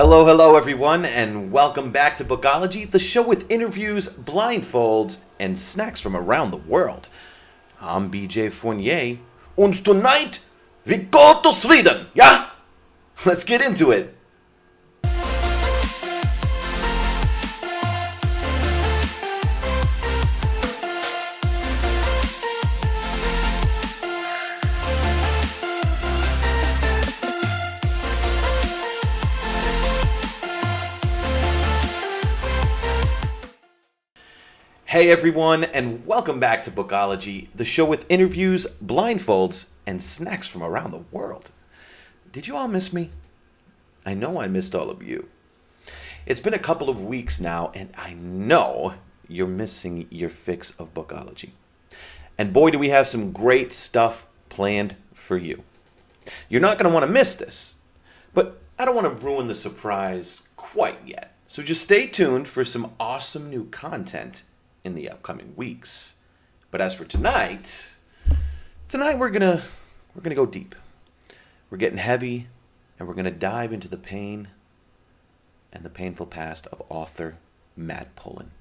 Hello, hello, everyone, and welcome back to Bookology, the show with interviews, blindfolds, and snacks from around the world. I'm BJ Fournier, and tonight we go to Sweden, yeah? Let's get into it. Hey everyone, and welcome back to Bookology, the show with interviews, blindfolds, and snacks from around the world. Did you all miss me? I know I missed all of you. It's been a couple of weeks now, and I know you're missing your fix of Bookology. And boy, do we have some great stuff planned for you. You're not going to want to miss this, but I don't want to ruin the surprise quite yet. So just stay tuned for some awesome new content in the upcoming weeks. But as for tonight we're gonna go deep. We're getting heavy, and we're gonna dive into the pain and the painful past of author Matt Pullin.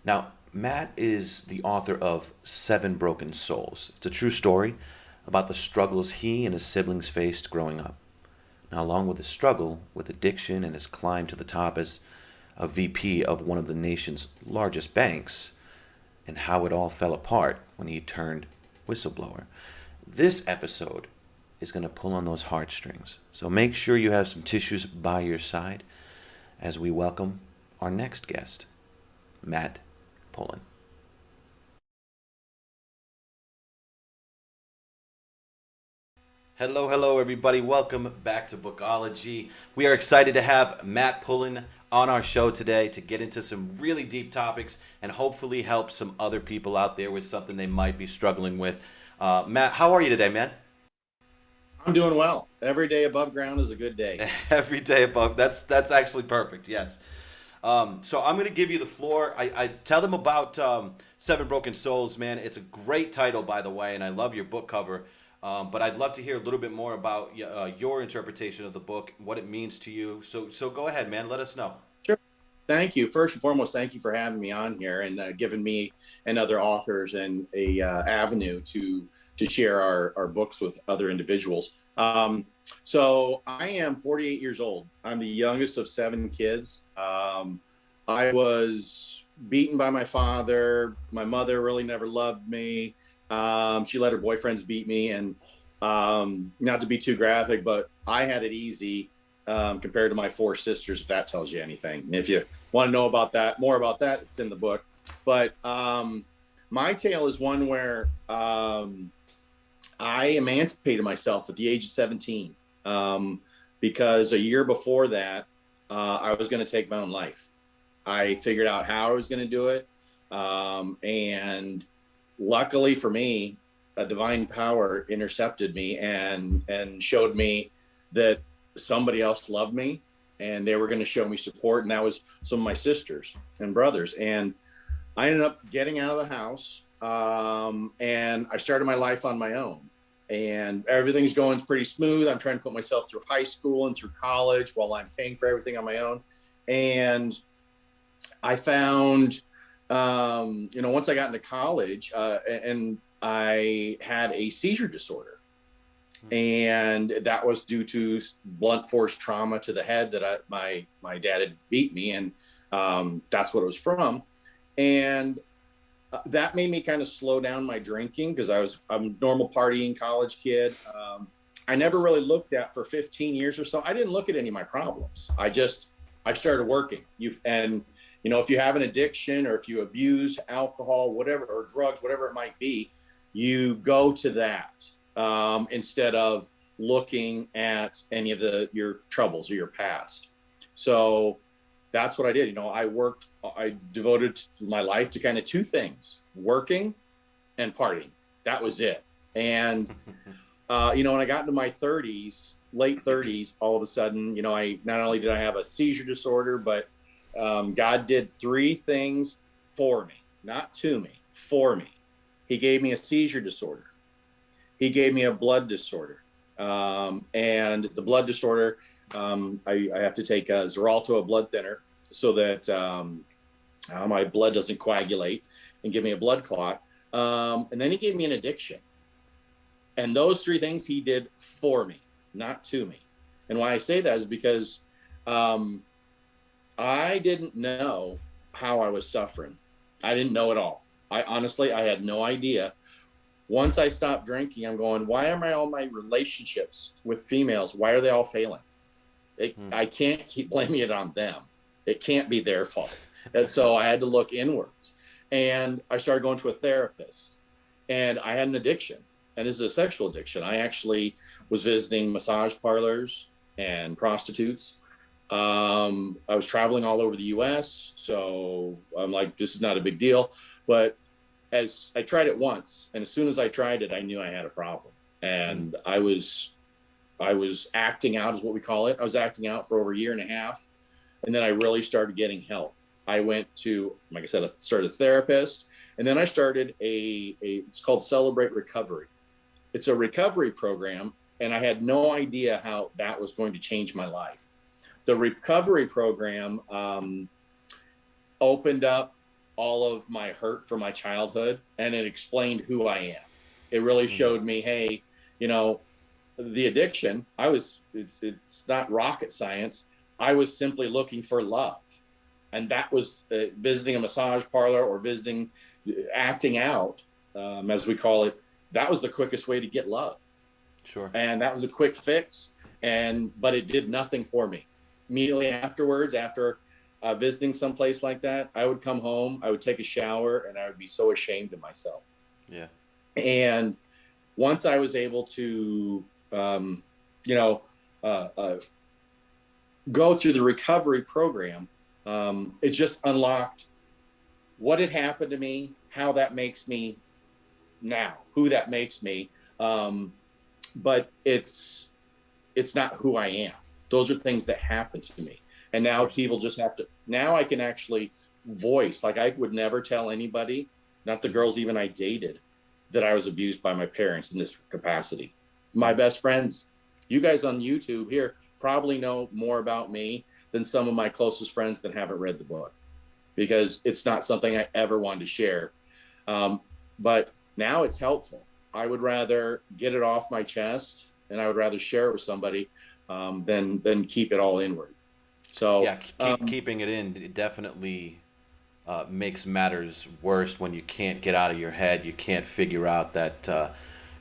Now, Matt is the author of Seven Broken Souls. It's a true story about the struggles he and his siblings faced growing up. Now, along with his struggle with addiction and his climb to the top as a VP of one of the nation's largest banks, and how it all fell apart when he turned whistleblower. This episode is going to pull on those heartstrings. So make sure you have some tissues by your side as we welcome our next guest, Matt Pullin. Hello, everybody. Welcome back to Bookology. We are excited to have Matt Pullin on our show today to get into some really deep topics and hopefully help some other people out there with something they might be struggling with. Matt, how are you today, man? I'm doing well. Every day above ground is a good day. Every day above. That's actually perfect. Yes. So I'm going to give you the floor. I tell them about Seven Broken Souls, man. It's a great title, by the way, and I love your book cover. But I'd love to hear a little bit more about your interpretation of the book, what it means to you. So go ahead, man. Let us know. Sure. Thank you. First and foremost, thank you for having me on here and giving me and other authors and a avenue to share our books with other individuals. So I am 48 years old. I'm the youngest of 7 kids. I was beaten by my father. My mother really never loved me. She let her boyfriends beat me, and not to be too graphic, but I had it easy compared to my 4 sisters, if that tells you anything. And if you want to know about that, more about that, it's in the book. But my tale is one where I emancipated myself at the age of 17 because a year before that, I was going to take my own life. I figured out how I was going to do it, and luckily for me, a divine power intercepted me and showed me that somebody else loved me and they were going to show me support. And that was some of my sisters and brothers. And I ended up getting out of the house, and I started my life on my own. And everything's going pretty smooth. I'm trying to put myself through high school and through college while I'm paying for everything on my own. And I found once I got into college, and I had a seizure disorder, and that was due to blunt force trauma to the head that my dad had beat me, and that's what it was from. And that made me kind of slow down my drinking because I'm a normal partying college kid. I never really looked at for 15 years or so. I didn't look at any of my problems. I started working. If you have an addiction or if you abuse alcohol, whatever, or drugs, whatever it might be, you go to that instead of looking at any of your troubles or your past. So that's what I did. I devoted my life to kind of 2 things: working and partying. That was it. And, when I got into my 30s, late 30s, all of a sudden, I not only did I have a seizure disorder, but God did 3 things for me, not to me, for me. He gave me a seizure disorder. He gave me a blood disorder. And the blood disorder I have to take a Xarelto, a blood thinner, so that my blood doesn't coagulate and give me a blood clot. And then he gave me an addiction. And those three things he did for me, not to me. And why I say that is because I didn't know how I was suffering. I didn't know at all. I had no idea. Once I stopped drinking, I'm going, why am all my relationships with females, why are they all failing? I can't keep blaming it on them. It can't be their fault. And so I had to look inwards. And I started going to a therapist. And I had an addiction. And this is a sexual addiction. I actually was visiting massage parlors and prostitutes. I was traveling all over the US. So I'm like, this is not a big deal. But as I tried it once, and as soon as I tried it, I knew I had a problem. And I was acting out, is what we call it. I was acting out for over a year and a half. And then I really started getting help. I went to, like I said, I started a therapist. And then I started it's called Celebrate Recovery. It's a recovery program. And I had no idea how that was going to change my life. The recovery program opened up all of my hurt from my childhood, and it explained who I am. It really showed me, hey, the addiction, it's not rocket science. I was simply looking for love. And that was visiting a massage parlor or acting out, as we call it. That was the quickest way to get love. Sure. And that was a quick fix. But it did nothing for me. Immediately afterwards, after visiting someplace like that, I would come home, I would take a shower, and I would be so ashamed of myself. Yeah. And once I was able to, go through the recovery program, it just unlocked what had happened to me, how that makes me now, who that makes me. But it's not who I am. Those are things that happen to me. And now people just now I can actually voice, like I would never tell anybody, not the girls even I dated, that I was abused by my parents in this capacity. My best friends, you guys on YouTube here probably know more about me than some of my closest friends that haven't read the book, because it's not something I ever wanted to share. But now it's helpful. I would rather get it off my chest, and I would rather share it with somebody than keep it all inward. So yeah, keeping it in, it definitely makes matters worse when you can't get out of your head. You can't figure out that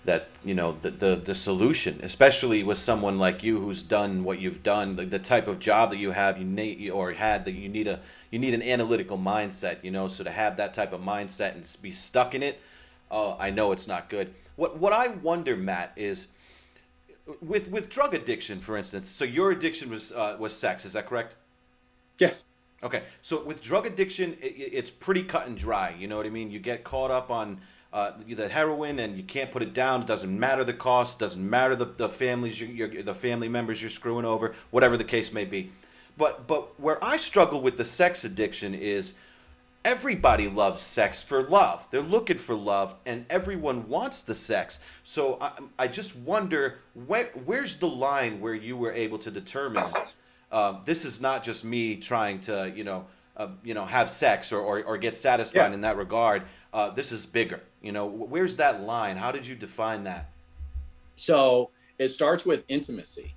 the solution, especially with someone like you who's done what you've done, the type of job that you have, you need an analytical mindset, so to have that type of mindset and be stuck in it, I know it's not good. What I wonder, Matt, is with drug addiction, for instance. So your addiction was sex, is that correct? Yes. Okay, so with drug addiction, it's pretty cut and dry. You know what I mean? You get caught up on the heroin, and you can't put it down. It doesn't matter the cost. Doesn't matter the families, the family members you're screwing over, whatever the case may be. But where I struggle with the sex addiction is everybody loves sex for love. They're looking for love, and everyone wants the sex. So I just wonder, where's the line where you were able to determine this is not just me trying to have sex or get satisfied in that regard. This is bigger. Where's that line? How did you define that? So it starts with intimacy.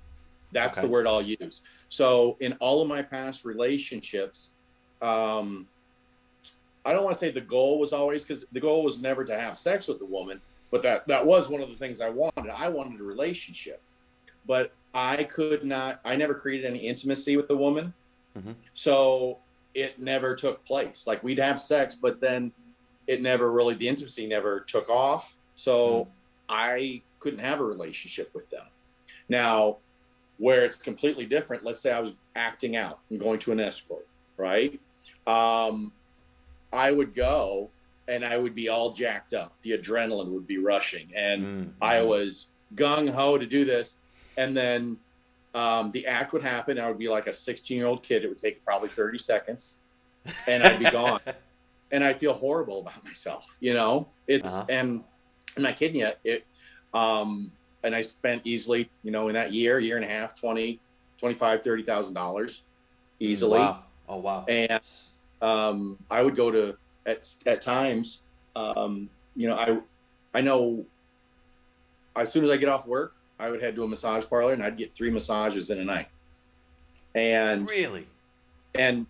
That's the word I'll use. So in all of my past relationships, I don't want to say the goal was always, because the goal was never to have sex with the woman, but that was one of the things I wanted. I wanted a relationship, but I never created any intimacy with the woman. Mm-hmm. So it never took place. Like, we'd have sex, but then the intimacy never took off. So I couldn't have a relationship with them. Now, where it's completely different, let's say I was acting out and going to an escort, right? I would go and I would be all jacked up. The adrenaline would be rushing, and I was gung-ho to do this. And then the act would happen. I would be like a 16-year-old kid. It would take probably 30 seconds, and I'd be gone. And I'd feel horrible about myself, and I'm not kidding you. And I spent easily, in that year and a half, 20 $30,000 easily. Wow. Oh, wow. And I would go to at times, I know as soon as I get off work, I would head to a massage parlor and I'd get 3 massages in a night. And Really? and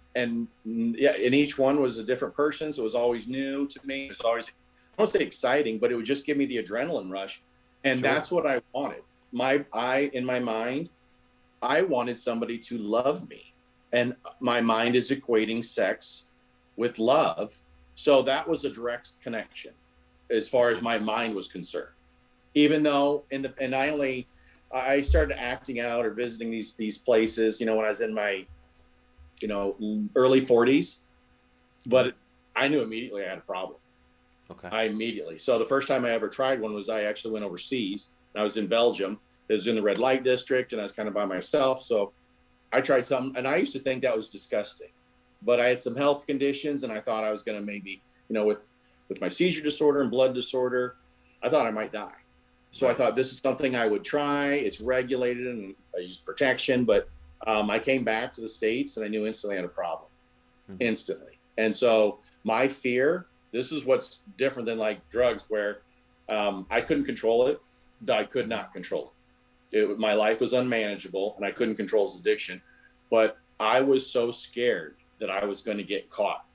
yeah, and each one was a different person, so it was always new to me. It was always, I won't say exciting, but it would just give me the adrenaline rush, and Sure. that's what I wanted. In my mind, I wanted somebody to love me, and my mind is equating sex with love, so that was a direct connection as far as my mind was concerned. Even though I started acting out or visiting these places, when I was in my early 40s, but I knew immediately I had a problem. Okay. So the first time I ever tried one was I actually went overseas. I was in Belgium. It was in the red light district, and I was kind of by myself. So I tried something, and I used to think that was disgusting, but I had some health conditions, and I thought I was going to maybe, with my seizure disorder and blood disorder, I thought I might die. So I thought this is something I would try. It's regulated, and I used protection, but I came back to the States, and I knew instantly I had a problem. Instantly. And so my fear, this is what's different than like drugs, where I couldn't control it. I could not control it. My life was unmanageable, and I couldn't control this addiction. But I was so scared that I was going to get caught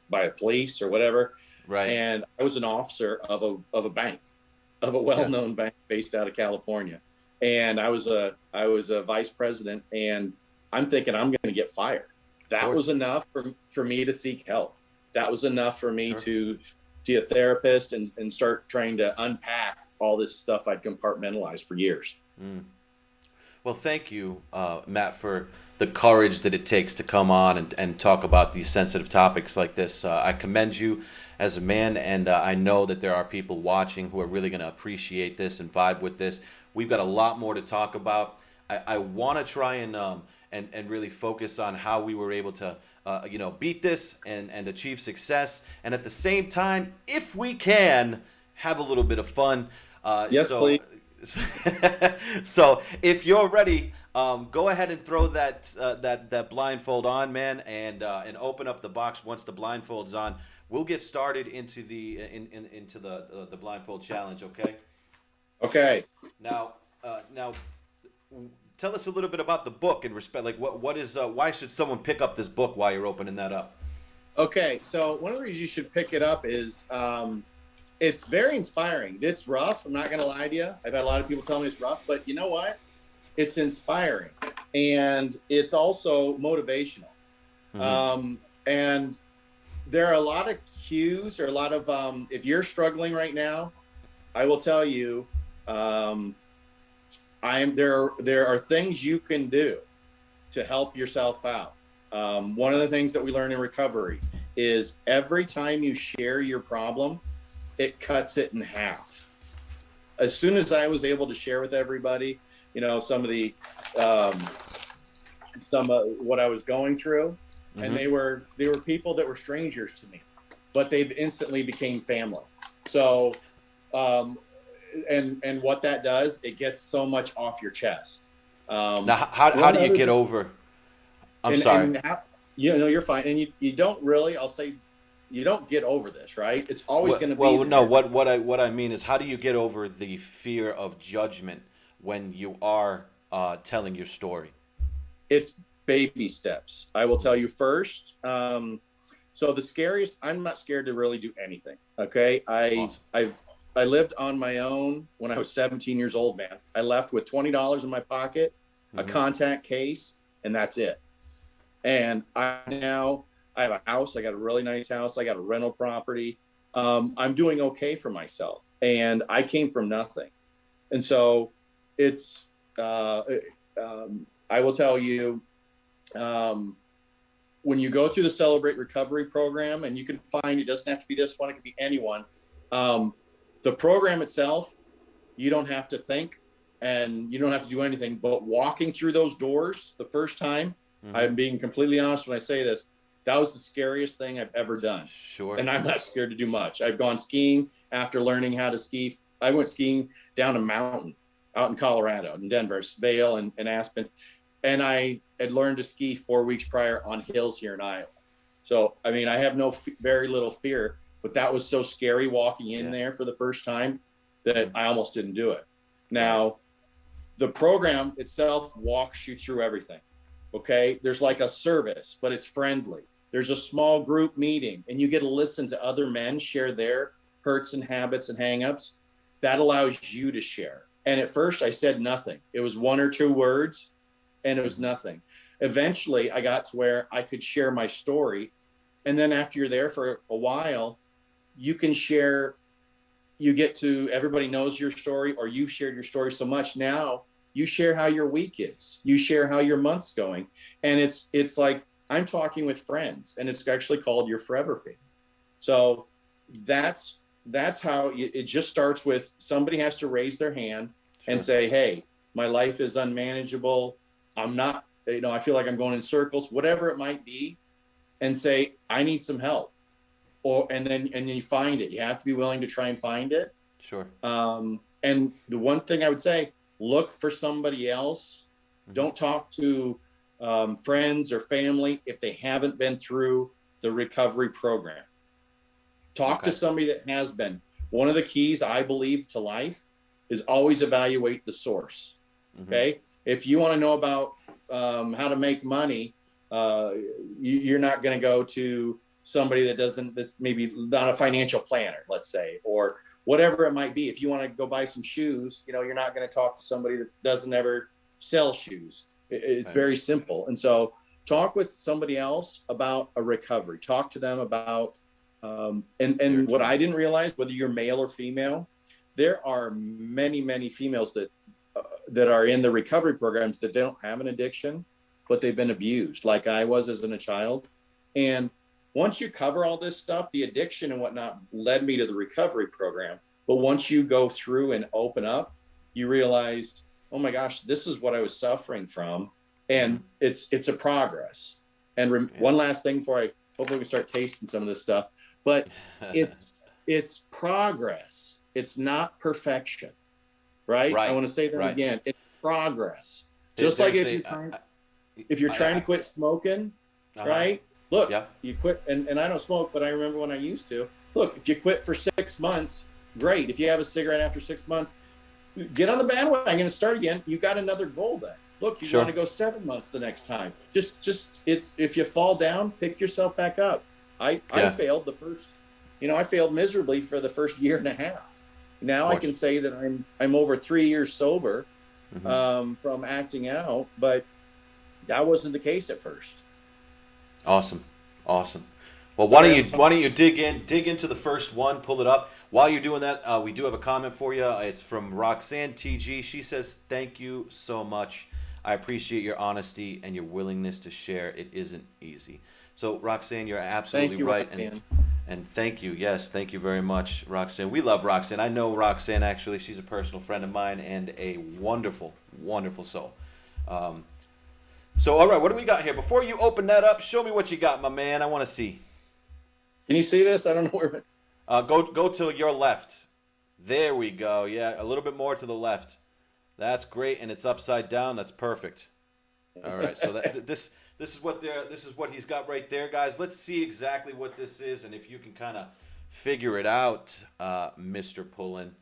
by a police or whatever. Right. And I was an officer of a bank, of a well-known bank based out of California. And I was a vice president, and I'm thinking I'm going to get fired. That was enough for me to seek help. That was enough for me to see a therapist and start trying to unpack all this stuff I'd compartmentalized for years. Well, thank you, Matt, for the courage that it takes to come on and talk about these sensitive topics like this. I commend you as a man, and I know that there are people watching who are really going to appreciate this and vibe with this. We've got a lot more to talk about. I want to try and really focus on how we were able to beat this and achieve success, and at the same time, if we can, have a little bit of fun. Yes, please. So if you're ready, go ahead and throw that blindfold on, man, and open up the box once the blindfold's on. We'll get started into the blindfold challenge. Okay. Okay. Now, tell us a little bit about the book in respect. Like, what is why should someone pick up this book while you're opening that up? Okay. So one of the reasons you should pick it up is it's very inspiring. It's rough. I'm not going to lie to you. I've had a lot of people tell me it's rough, but you know what? It's inspiring, and it's also motivational. And there are a lot of cues, or a lot of if you're struggling right now, I will tell you, there are things you can do to help yourself out. One of the things that we learn in recovery is every time you share your problem, it cuts it in half. As soon as I was able to share with everybody, some of what I was going through, and they were people that were strangers to me, but they instantly became family. So, and what that does, it gets so much off your chest. Now, how do you get over? I'm sorry. You're fine, and you don't really. I'll say, you don't get over this, right? It's always going to be. Well, no. What I mean is, how do you get over the fear of judgment when you are telling your story? It's baby steps. I will tell you first. So the scariest. I'm not scared to really do anything. Okay, Awesome. I lived on my own when I was 17 years old, man. I left with $20 in my pocket, a contact case, and that's it. And I have a house. I got a really nice house. I got a rental property. I'm doing okay for myself, and I came from nothing. And so it's, I will tell you, when you go through the Celebrate Recovery program, and you can find, it doesn't have to be this one, it could be anyone. The program itself, you don't have to think, and you don't have to do anything, but walking through those doors the first time, I'm being completely honest when I say this, that was the scariest thing I've ever done. Sure. And I'm not scared to do much. I've gone skiing after learning how to ski. I went skiing down a mountain out in Colorado, in Denver, Vail and Aspen. and I had learned to ski 4 weeks prior on hills here in Iowa. So, I mean, I have very little fear, but that was so scary walking in there for the first time that I almost didn't do it. Now, the program itself walks you through everything. Okay. There's like a service, but it's friendly. There's a small group meeting, and you get to listen to other men share their hurts and habits and hangups. That allows you to share. And at first I said nothing. It was 1 or 2 words, and it was nothing. Eventually I got to where I could share my story. And then after you're there for a while, you can share, everybody knows your story, or you've shared your story so much. Now you share how your week is, you share how your month's going. And it's like, I'm talking with friends, and it's actually called your forever family. So that's how it just starts with somebody has to raise their hand and say, hey, my life is unmanageable. I'm not, I feel like I'm going in circles, whatever it might be, and say, I need some help. And then you find it. You have to be willing to try and find it. Sure. And the one thing I would say, look for somebody else. Don't talk to friends or family if they haven't been through the recovery program. Talk to somebody that has been. One of the keys, I believe, to life is always evaluate the source. Okay. If you want to know about how to make money, you're not going to go to somebody that's maybe not a financial planner, let's say, or whatever it might be. If you want to go buy some shoes, you're not going to talk to somebody that doesn't ever sell shoes. It's very simple. And so talk with somebody else about a recovery. Talk to them about, and what I didn't realize, whether you're male or female, there are many, many females that are in the recovery programs that they don't have an addiction, but they've been abused like I was as a child. And once you cover all this stuff, the addiction and whatnot led me to the recovery program. But once you go through and open up, you realized, oh my gosh, this is what I was suffering from. And it's a progress. And one last thing before hopefully we start tasting some of this stuff, but it's progress. It's not perfection, right? I want to say that again. It's progress. Just like if you're trying to quit smoking, right? Look, you quit, and I don't smoke, but I remember when I used to. Look, if you quit for 6 months, great. If you have a cigarette after 6 months, get on the bandwagon and start again. You got another goal then. Look, you want to go 7 months the next time. If you fall down, pick yourself back up. I failed the first, I failed miserably for the first year and a half. Now I can say that I'm over 3 years sober from acting out, but that wasn't the case at first. Awesome. Well, why don't you dig into the first one, pull it up. While you're doing that, we do have a comment for you. It's from Roxanne TG. She says, "Thank you so much. I appreciate your honesty and your willingness to share. It isn't easy." So, Roxanne, you're absolutely right. Roxanne. And thank you. Yes, thank you very much, Roxanne. We love Roxanne. I know Roxanne, actually. She's a personal friend of mine and a wonderful, wonderful soul. So, all right, what do we got here? Before you open that up, show me what you got, my man. I want to see. Can you see this? I don't know where. Go to your left. There we go. Yeah, a little bit more to the left. That's great, and it's upside down. That's perfect. All right, so this is what he's got right there, guys. Let's see exactly what this is, and if you can kind of figure it out, Mr. Pullin.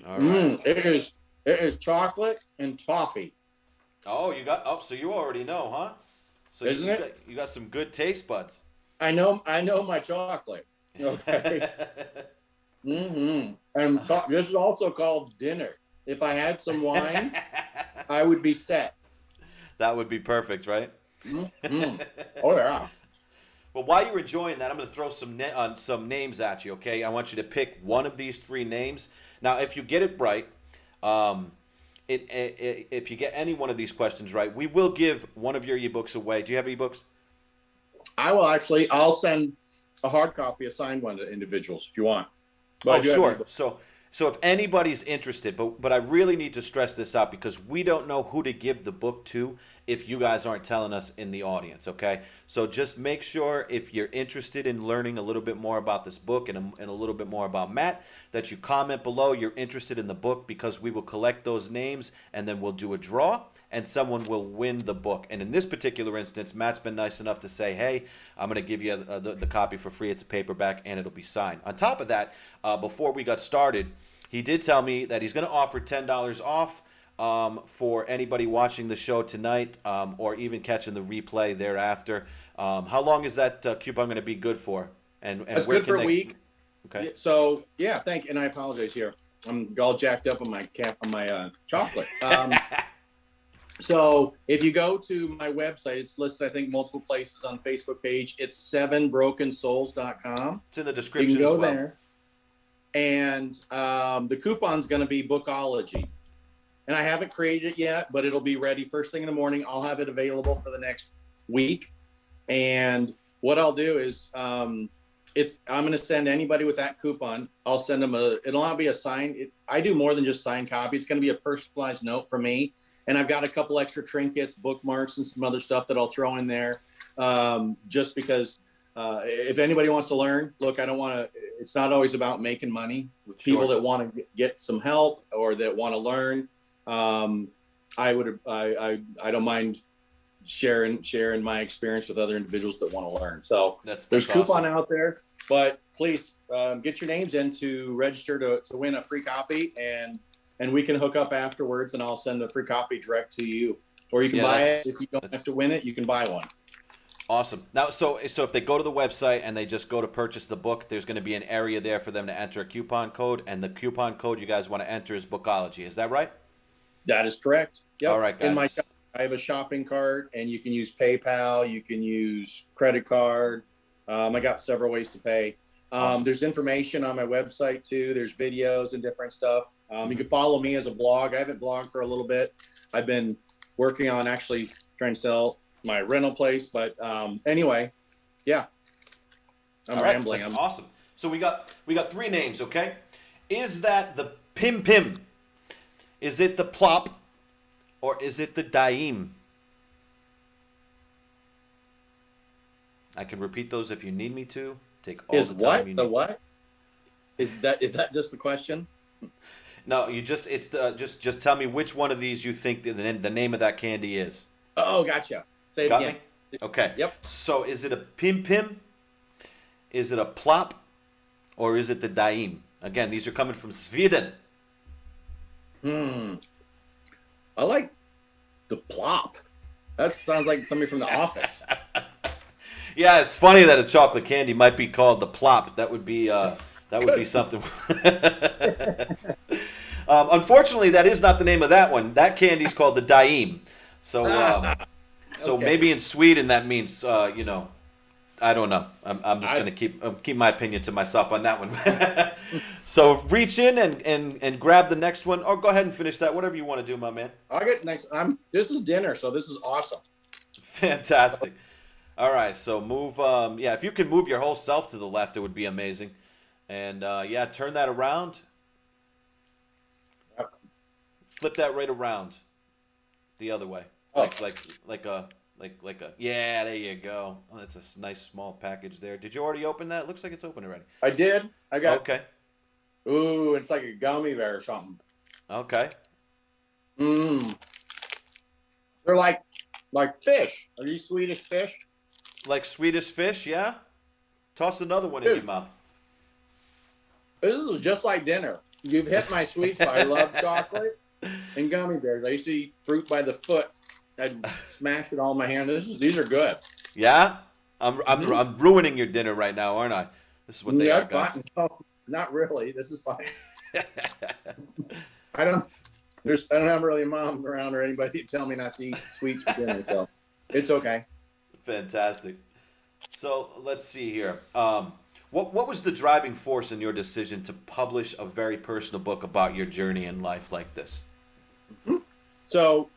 All right. It is chocolate and toffee. Oh, so you already know, huh? So you got some good taste buds. I know my chocolate. Okay. And this is also called dinner. If I had some wine, I would be set. That would be perfect, right? Oh yeah. Well, while you're enjoying that, I'm going to throw some names at you. Okay, I want you to pick one of these 3 names. Now, if you get it right, if you get any one of these questions right, we will give one of your ebooks away. Do you have ebooks? I will actually. I'll send a hard copy, a signed one to individuals if you want. But sure. So if anybody's interested, but I really need to stress this out because we don't know who to give the book to if you guys aren't telling us in the audience, okay? So just make sure if you're interested in learning a little bit more about this book and a little bit more about Matt, that you comment below you're interested in the book because we will collect those names and then we'll do a draw and someone will win the book. And in this particular instance, Matt's been nice enough to say, hey, I'm going to give you the copy for free. It's a paperback, and it'll be signed. On top of that, before we got started, he did tell me that he's going to offer $10 off for anybody watching the show tonight, or even catching the replay thereafter. How long is that coupon going to be good for? And That's where good for can a week. Okay. So yeah, and I apologize here. I'm all jacked up on my chocolate. So if you go to my website, it's listed, I think, multiple places on Facebook page. It's 7brokensouls.com. It's in the description you can go as well. there. And the coupon's going to be Bookology. And I haven't created it yet, but it'll be ready first thing in the morning. I'll have it available for the next week. And what I'll do is I'm going to send anybody with that coupon. I'll send them it'll not be a signed. I do more than just signed copy. It's going to be a personalized note from me. And I've got a couple extra trinkets, bookmarks, and some other stuff that I'll throw in there, just because if anybody wants to learn, look, I don't want to. It's not always about making money. With people that want to get some help or that want to learn, I don't mind sharing my experience with other individuals that want to learn. So there's coupon out there, but please get your names in to register to win a free copy, and we can hook up afterwards, and I'll send a free copy direct to you. Or you can buy it. If you don't have to win it, you can buy one. Awesome. Now, so if they go to the website and they just go to purchase the book, there's going to be an area there for them to enter a coupon code, and the coupon code you guys want to enter is Bookology. Is that right? That is correct. Yep. All right, guys. I have a shopping cart, and you can use PayPal. You can use credit card. I got several ways to pay. Awesome. There's information on my website too. There's videos and different stuff. You can follow me as a blog. I haven't blogged for a little bit. I've been working on actually trying to sell my rental place, but anyway, yeah. I'm rambling. That's awesome. So we got 3 names, okay? Is that the Pim Pim? Is it the Plop? Or is it the Daim? I can repeat those if you need me to. Take all the time you need. The what? Is that just the question? No, just tell me which one of these you think the name of that candy is. Oh, gotcha. Say it again. Me? Okay. Yep. So is it a Pim Pim? Is it a Plop? Or is it the Daim? Again, these are coming from Sweden. I like the Plop. That sounds like somebody from The Office. Yeah, it's funny that a chocolate candy might be called the Plop. That would be something. Unfortunately, that is not the name of that one. That candy's called the Daim. So, Okay. Maybe in Sweden that means I don't know. I'm just gonna keep my opinion to myself on that one. So reach in and grab the next one, or go ahead and finish that. Whatever you want to do, my man. I'll get next. This is dinner, so this is awesome. Fantastic. All right, so move. If you can move your whole self to the left, it would be amazing. And turn that around. Yep. Flip that right around, the other way. Oh. Like a. Yeah, there you go. Oh, that's a nice small package there. Did you already open that? Looks like it's open already. I did. I got. Okay. Ooh, it's like a gummy bear or something. Okay. They're like fish. Are these Swedish fish? Like Swedish fish, yeah? Toss another one in your mouth. This is just like dinner. You've hit my sweet spot. I love chocolate and gummy bears. I used to eat fruit by the foot. I'd smash it all in my hand. These are good. Yeah? I'm ruining your dinner right now, aren't I? This is what they are, guys. No, not really. This is fine. I don't have really a mom around or anybody to tell me not to eat sweets for dinner, so it's okay. Fantastic. So let's see here. What was the driving force in your decision to publish a very personal book about your journey in life like this? So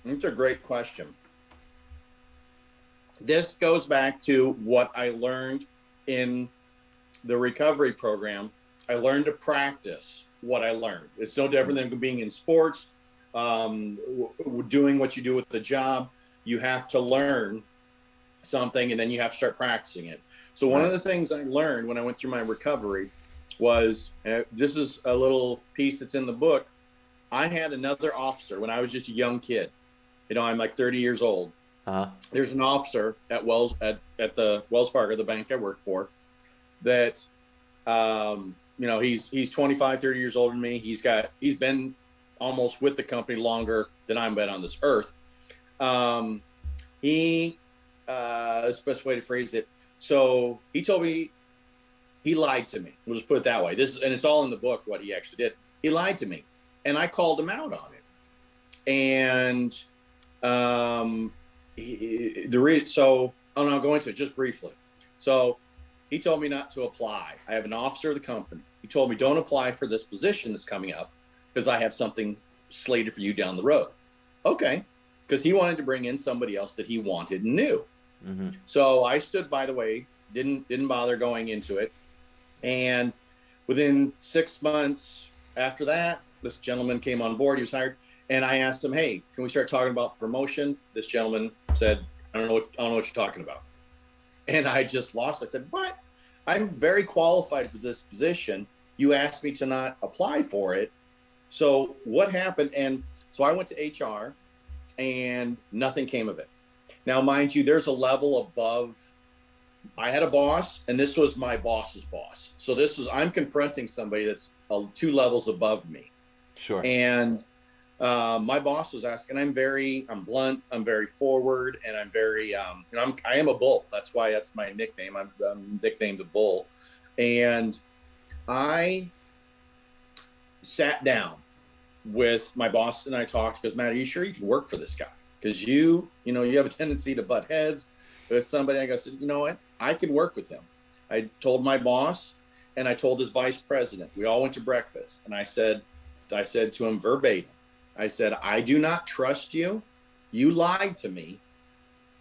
it's a great question. This goes back to what I learned in the recovery program. I learned to practice what I learned. It's no different than being in sports, doing what you do with the job. You have to learn something and then you have to start practicing it. So one of the things I learned when I went through my recovery was, this is a little piece that's in the book. I had another officer when I was just a young kid. You know, I'm like 30 years old. Uh-huh. There's an officer at the Wells Fargo, the bank I work for, that, you know, he's 25, 30 years older than me. He's been almost with the company longer than I've been on this earth. That's the best way to phrase it. So he told me, he lied to me. We'll just put it that way. And it's all in the book, what he actually did. He lied to me, and I called him out on it. And, I'll go into it just briefly. So he told me not to apply. I have an officer of the company. He told me, don't apply for this position that's coming up because I have something slated for you down the road. Okay. Because he wanted to bring in somebody else that he wanted and knew. Mm-hmm. So I stood by the way, didn't bother going into it. And within 6 months after that, this gentleman came on board. He was hired. And I asked him, hey, can we start talking about promotion? This gentleman said, I don't know what you're talking about. And I just lost. I said, what? I'm very qualified for this position. You asked me to not apply for it. So what happened? And so I went to HR and nothing came of it. Now, mind you, there's a level above. I had a boss, and this was my boss's boss. So I'm confronting somebody that's 2 levels above me. Sure. And my boss was asking, I'm blunt, I'm very forward, and I'm very, I am a bull. That's why that's my nickname. I'm nicknamed the Bull. And I sat down with my boss and I talked, because Matt, are you sure you can work for this guy? Because you have a tendency to butt heads with somebody. I said, you know what? I can work with him. I told my boss and I told his vice president. We all went to breakfast, and I said to him verbatim, I said, I do not trust you. You lied to me,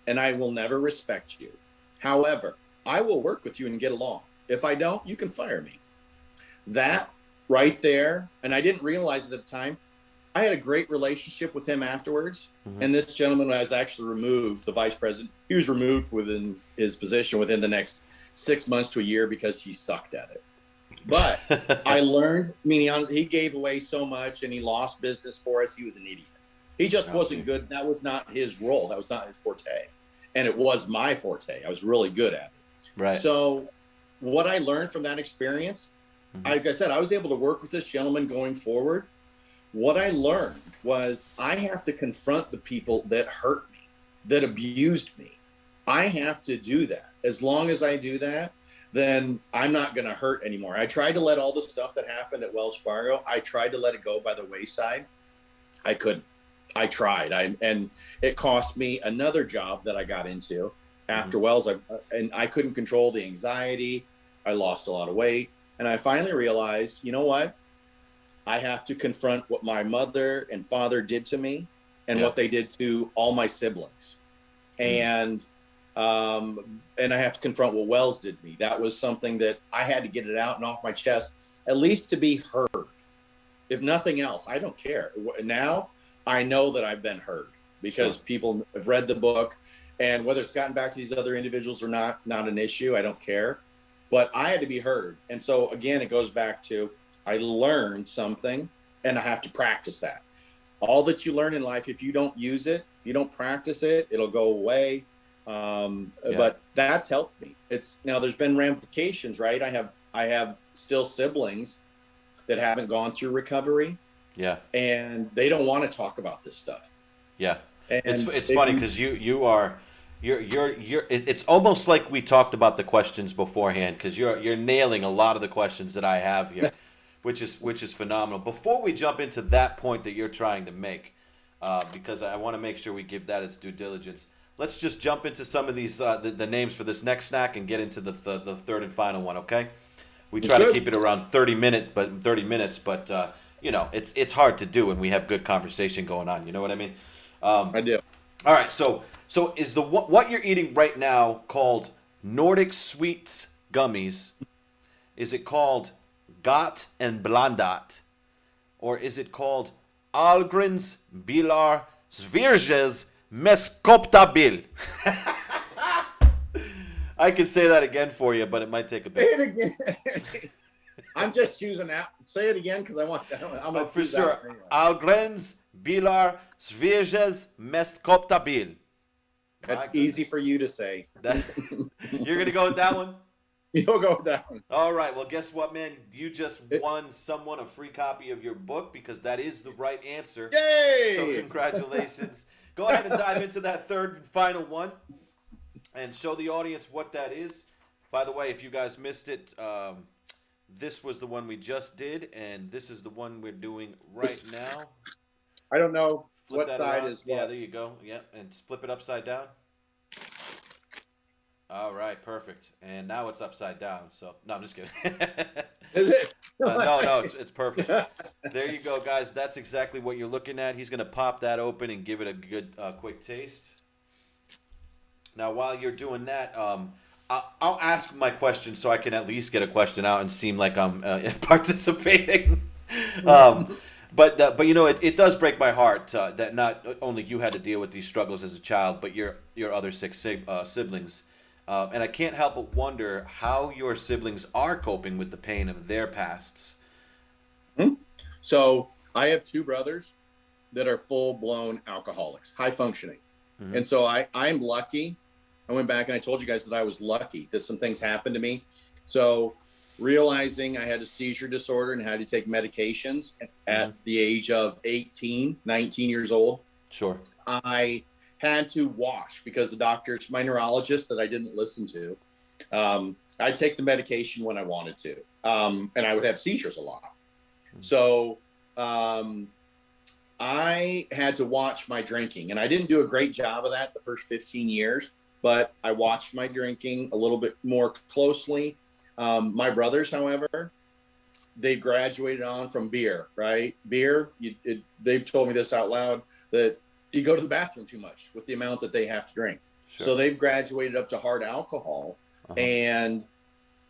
and I will never respect you. However, I will work with you and get along. If I don't, you can fire me. That right there, and I didn't realize it at the time, I had a great relationship with him afterwards. Mm-hmm. And this gentleman was actually removed, the vice president. He was removed within his position within the next 6 months to a year because he sucked at it. But I learned, he gave away so much and he lost business for us. He was an idiot. He just wasn't good. That was not his role. That was not his forte. And it was my forte. I was really good at it. Right. So what I learned from that experience, mm-hmm. like I said, I was able to work with this gentleman going forward. What I learned was I have to confront the people that hurt me, that abused me. I have to do that. As long as I do that, then I'm not going to hurt anymore. I tried to let all the stuff that happened at Wells Fargo, I tried to let it go by the wayside. I couldn't. I tried. And it cost me another job that I got into after mm-hmm. Wells. And I couldn't control the anxiety. I lost a lot of weight. And I finally realized, you know what? I have to confront what my mother and father did to me and what they did to all my siblings. Mm-hmm. And I have to confront what Wells did to me. That was something that I had to get it out and off my chest, at least to be heard. If nothing else, I don't care. Now I know that I've been heard because people have read the book, and whether it's gotten back to these other individuals or not an issue. I don't care, but I had to be heard. And so again, it goes back to, I learned something and I have to practice that. All that you learn in life, if you don't use it, you don't practice it, it'll go away. But that's helped me. Now there's been ramifications, right? I have still siblings that haven't gone through recovery. Yeah. And they don't want to talk about this stuff. Yeah. And it's funny because you're it's almost like we talked about the questions beforehand, because you're nailing a lot of the questions that I have here. Which is phenomenal. Before we jump into that point that you're trying to make, because I want to make sure we give that its due diligence, let's just jump into some of these the names for this next snack and get into the third and final one. Okay, we try to keep it around 30 minutes, but it's hard to do when we have good conversation going on. You know what I mean? I do. All right, so is what you're eating right now called Nordic Sweets Gummies? Is it called Got and Blandat, or is it called Algrens Bilar Svirges Meskoptabil? I can say that again for you, but it might take a bit. Say it again. I'm just choosing that. Say it again because I'm going to For choose sure. that one anyway. Algrens bilar svieges mest koptabil. That's easy for you to say. You're going to go with that one? You'll go with that one. All right. Well, guess what, man? You just won someone a free copy of your book because that is the right answer. Yay! So congratulations. Go ahead and dive into that third and final one and show the audience what that is. By the way, if you guys missed it, this was the one we just did, and this is the one we're doing right now. I don't know Flip what side around. is what. Yeah, there you go. Yeah, and flip it upside down. All right, perfect. And now it's upside down. So, no, I'm just kidding. No, it's perfect. There you go, guys. That's exactly what you're looking at. He's going to pop that open and give it a good, quick taste. Now, while you're doing that, I'll ask my question so I can at least get a question out and seem like I'm participating. But you know, it does break my heart that not only you had to deal with these struggles as a child, but your other six siblings. And I can't help but wonder how your siblings are coping with the pain of their pasts. So I have two brothers that are full-blown alcoholics, high functioning. Mm-hmm. And so I'm lucky. I went back and I told you guys that I was lucky that some things happened to me. So realizing I had a seizure disorder and had to take medications at the age of 18, 19 years old. Sure. I had to wash because the doctors, my neurologist that I didn't listen to, I'd take the medication when I wanted to. And I would have seizures a lot. So I had to watch my drinking, and I didn't do a great job of that the first 15 years, but I watched my drinking a little bit more closely. My brothers, however, they graduated on from beer, right? Beer, they've told me this out loud, that you go to the bathroom too much with the amount that they have to drink. Sure. So they've graduated up to hard alcohol. And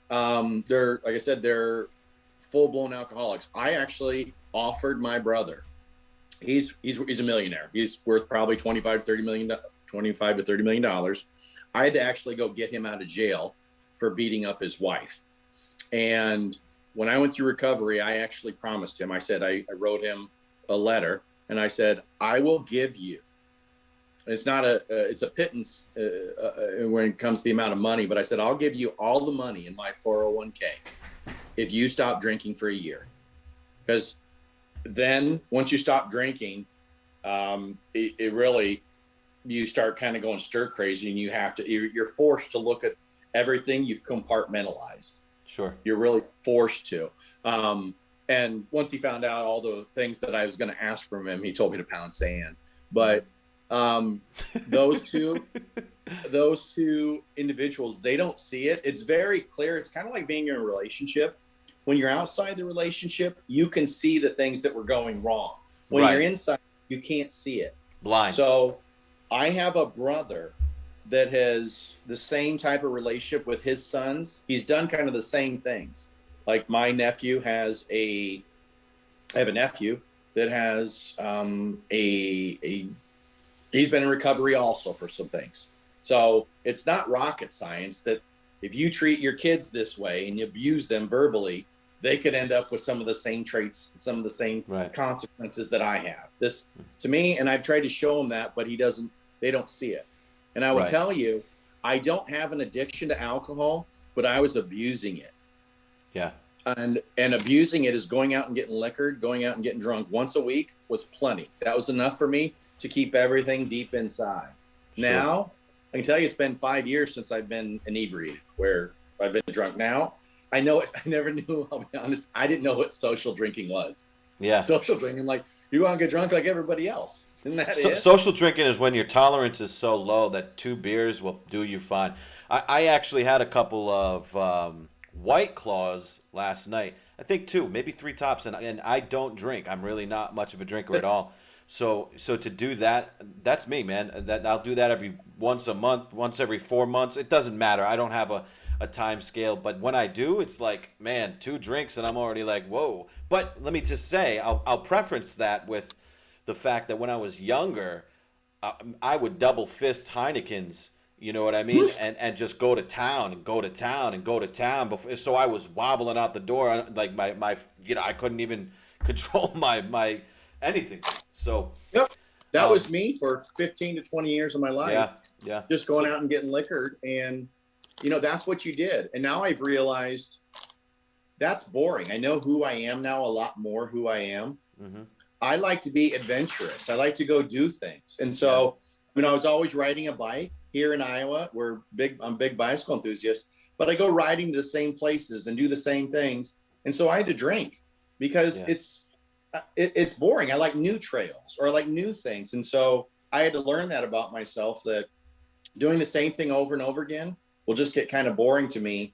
they're, like I said, they're full-blown alcoholics. I actually offered my brother, he's a millionaire. He's worth probably $25 to $30 million. I had to actually go get him out of jail for beating up his wife. And when I went through recovery, I actually promised him, I said, I wrote him a letter and I said, I will give you, it's not it's a pittance when it comes to the amount of money, but I said, I'll give you all the money in my 401k if you stop drinking for a year. Because then once you stop drinking, it really, you start kind of going stir crazy, and you're forced to look at everything you've compartmentalized. Sure. You're really forced to. And once he found out all the things that I was going to ask from him, he told me to pound sand. But those two individuals, they don't see it. It's very clear. It's kind of like being in a relationship. When you're outside the relationship, you can see the things that were going wrong. When you're inside, you can't see it. Blind. So I have a brother that has the same type of relationship with his sons. He's done kind of the same things. Like my nephew I have a nephew that has he's been in recovery also for some things. So it's not rocket science that if you treat your kids this way and you abuse them verbally, they could end up with some of the same traits, some of the same consequences that I have. This to me, and I've tried to show him that, but they don't see it. And I will tell you, I don't have an addiction to alcohol, but I was abusing it. Yeah. And abusing it is going out and getting liquored, going out and getting drunk once a week was plenty. That was enough for me to keep everything deep inside. Sure. Now, I can tell you it's been 5 years since I've been inebriated, where I've been drunk. Now, I know it. I never knew, I'll be honest, I didn't know what social drinking was. Yeah. Social drinking, like, you want to get drunk like everybody else. Isn't that it? Social drinking is when your tolerance is so low that 2 beers will do you fine. I actually had a couple of White Claws last night. I think 2, maybe 3 tops, and I don't drink. I'm really not much of a drinker at all. So to do that, that's me, man. I'll do that once a month, once every 4 months. It doesn't matter. I don't have a time scale, but when I do, it's like, man, 2 drinks and I'm already like, whoa. But let me just say, I'll preference that with the fact that when I was younger, I would double fist Heinekens, You know what I mean? And just go to town and go to town and go to town. Before, so I was wobbling out the door, like my I couldn't even control my anything. So Yep. That um, was me for 15 to 20 years of my life. yeah, yeah. Just going out and getting liquored. And, that's what you did. And now I've realized that's boring. I know who I am now, a lot more who I am. Mm-hmm. I like to be adventurous. I like to go do things. And so, I was always riding a bike here in Iowa. I'm a big bicycle enthusiast, but I go riding to the same places and do the same things. And so I had to drink because it's boring. I like new trails or I like new things. And so I had to learn that about myself, that doing the same thing over and over again will just get kind of boring to me,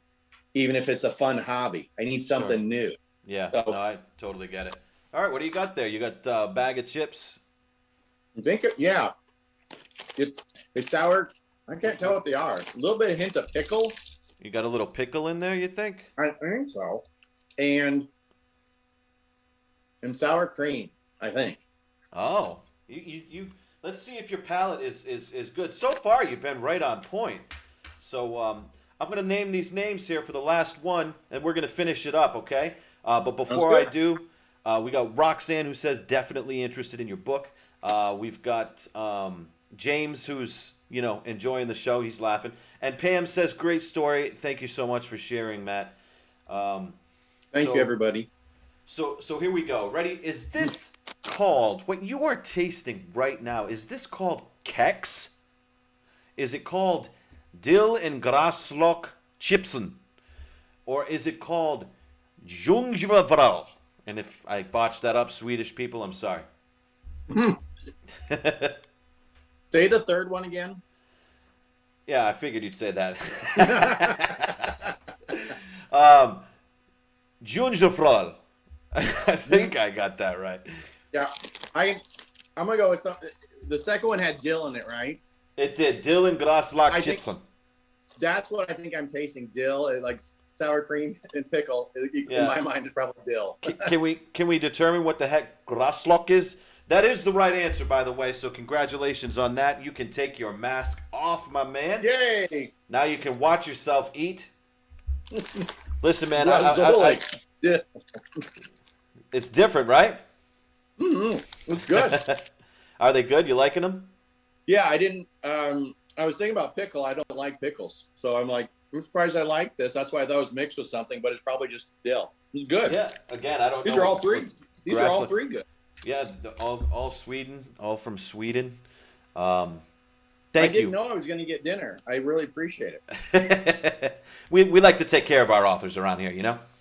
even if it's a fun hobby. I need something new. Yeah, So, no, I totally get it. All right, what do you got there? You got a bag of chips? I think, it's sour. I can't tell what they are. A little bit of hint of pickle. You got a little pickle in there, you think? I think so. And sour cream, I think. Oh, you let's see if your palate is good. So far, you've been right on point. So I'm going to name these names here for the last one, and we're going to finish it up, okay? But before I do, we got Roxanne, who says definitely interested in your book. We've got James, who's enjoying the show. He's laughing. And Pam says, great story. Thank you so much for sharing, Matt. Thank you, everybody. So here we go. Ready? Is this called, what you are tasting right now, is this called Kex? Is it called Dill and Graslock Chipsen? Or is it called Jungvral? And if I botched that up, Swedish people, I'm sorry. Say the third one again. Yeah, I figured you'd say that. Jungvral. I think I got that right. Yeah, I'm gonna go with something. The second one had dill in it, right? It did. Dill and Graslock Chipsen. That's what I think I'm tasting. Dill, like sour cream and pickle. In my mind, it's probably dill. Can we determine what the heck Graslock is? That is the right answer, by the way. So congratulations on that. You can take your mask off, my man. Yay! Now you can watch yourself eat. Listen, man, it's different, right? It's good. Are they good? You liking them? Yeah, I didn't. I was thinking about pickle. I don't like pickles, so I'm like, I'm surprised I like this. That's why I thought it was mixed with something, but it's probably just dill. It's good. Yeah. Again, I don't know. These are all three. These are all three good. Yeah, all Sweden, all from Sweden. I didn't know I was going to get dinner. I really appreciate it. we like to take care of our authors around here,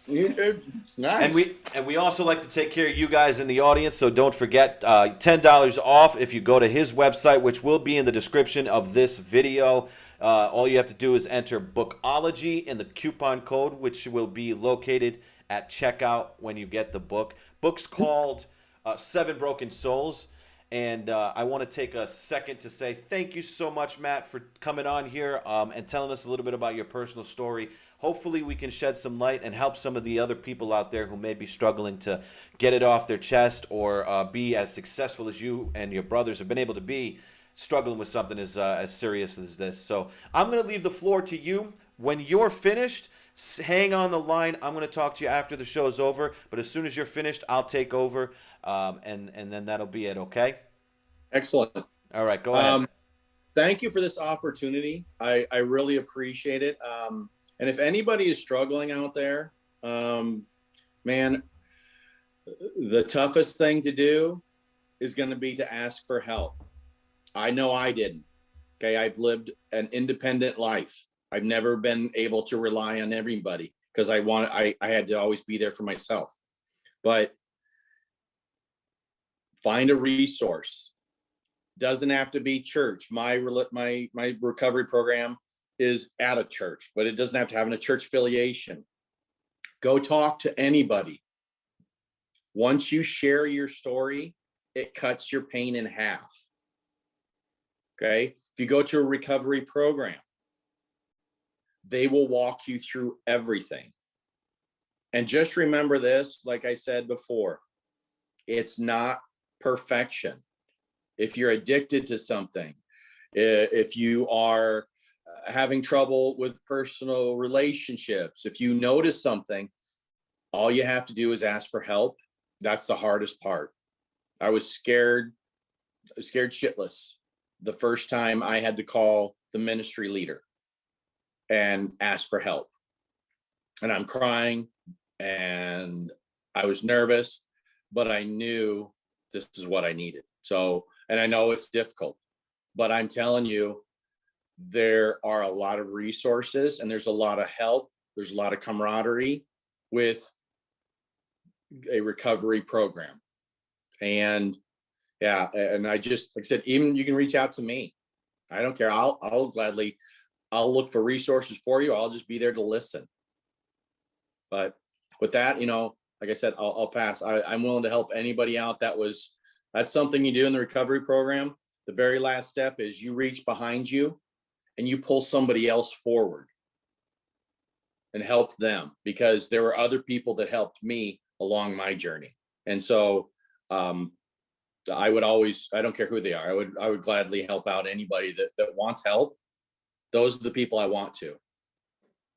It's nice. And we also like to take care of you guys in the audience, so don't forget $10 off if you go to his website, which will be in the description of this video. All you have to do is enter Bookology in the coupon code, which will be located at checkout when you get the book. Book's called 7 Broken Souls. And I want to take a second to say thank you so much, Matt, for coming on here and telling us a little bit about your personal story. Hopefully we can shed some light and help some of the other people out there who may be struggling to get it off their chest or be as successful as you and your brothers have been able to be, struggling with something as serious as this. So I'm going to leave the floor to you. When you're finished, hang on the line. I'm going to talk to you after the show's over. But as soon as you're finished, I'll take over, and then that'll be it, okay? Excellent. All right, go ahead. Thank you for this opportunity. I really appreciate it. And if anybody is struggling out there, man, the toughest thing to do is going to be to ask for help. I know I didn't. Okay, I've lived an independent life. I've never been able to rely on everybody because I had to always be there for myself. But find a resource. Doesn't have to be church. My recovery program is at a church, but it doesn't have to have a church affiliation. Go talk to anybody. Once you share your story, it cuts your pain in half. Okay. If you go to a recovery program, they will walk you through everything. And just remember this, like I said before, it's not perfection. If you're addicted to something, if you are having trouble with personal relationships. If you notice something, all you have to do is ask for help. That's the hardest part. I was scared shitless the first time I had to call the ministry leader and ask for help. And I'm crying and I was nervous, but I knew this is what I needed. So, and I know it's difficult, but I'm telling you, there are a lot of resources and there's a lot of help. There's a lot of camaraderie with a recovery program. And yeah, and I just, like I said, even you can reach out to me. I don't care. I'll gladly, I'll look for resources for you. I'll just be there to listen. But with that, like I said, I'll pass. I'm willing to help anybody out. That's something you do in the recovery program. The very last step is you reach behind you and you pull somebody else forward and help them, because there were other people that helped me along my journey. And so I don't care who they are. I would gladly help out anybody that wants help. Those are the people I want to.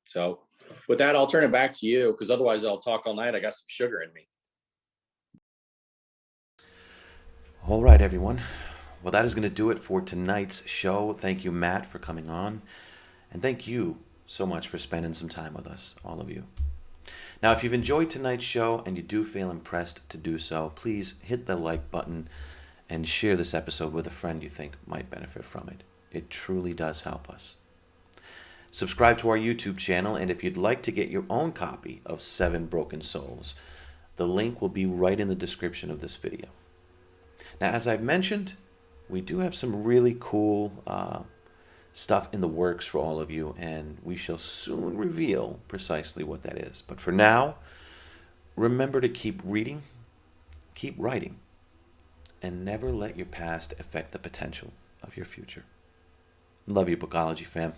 So with that, I'll turn it back to you, because otherwise I'll talk all night. I got some sugar in me. All right, everyone. Well, that is going to do it for tonight's show. Thank you, Matt, for coming on. And thank you so much for spending some time with us, all of you. Now, if you've enjoyed tonight's show and you do feel impressed to do so, please hit the like button and share this episode with a friend you think might benefit from it. It truly does help us. Subscribe to our YouTube channel, and if you'd like to get your own copy of 7 Broken Souls, the link will be right in the description of this video. Now, as I've mentioned, we do have some really cool stuff in the works for all of you, and we shall soon reveal precisely what that is. But for now, remember to keep reading, keep writing, and never let your past affect the potential of your future. Love you, Bookology fam.